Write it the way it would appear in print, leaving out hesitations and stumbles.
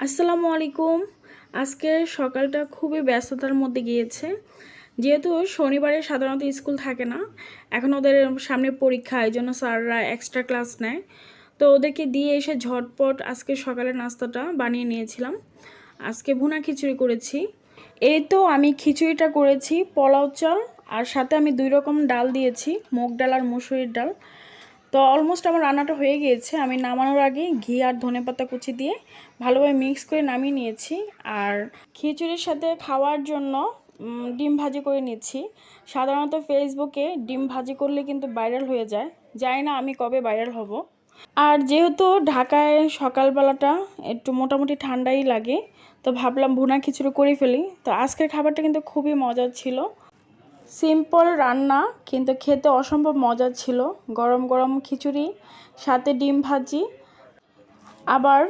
আসসালামু আলাইকুম। আজকের সকালটা খুবই ব্যস্ততার মধ্যে গিয়েছে। যেহেতু শনিবারে সাধারণত স্কুল থাকে না, এখন ওদের সামনে পরীক্ষা, এই জন্য স্যাররা এক্সট্রা ক্লাস নেয়। তো ওদেরকে দিয়ে এসে ঝটপট আজকে সকালের নাস্তাটা বানিয়ে নিয়েছিলাম। আজকে ভুনা খিচুড়ি করেছি। এই তো আমি খিচুড়িটা করেছি পোলাও চাল, আর সাথে আমি 2 রকম ডাল দিয়েছি, মুগ ডাল আর মসুরির ডাল। তো অলমোস্ট আমার রান্নাটা হয়ে গিয়েছে। আমি নামানোর আগে ঘি আর ধনেপাতা কুচি দিয়ে ভালোভাবে মিক্স করে নামিয়ে নিয়েছি। আর খিচুড়ির সাথে খাওয়ার জন্য ডিম ভাজি করে নিচ্ছি। সাধারণত ফেসবুকে ডিম ভাজি করলে কিন্তু ভাইরাল হয়ে যায়, জানি না আমি কবে ভাইরাল হব। আর যেহেতু ঢাকায় সকালবেলাটা একটু মোটামুটি ঠান্ডাই লাগে, তো ভাবলাম ভুনা খিচুড়ি করে ফেলি। তো আজকের খাবারটা কিন্তু খুবই মজার ছিল। সিম্পল রান্না কিন্তু খেতে অসম্ভব মজার ছিল। গরম গরম খিচুড়ি, সাথে ডিম ভাজি, আবার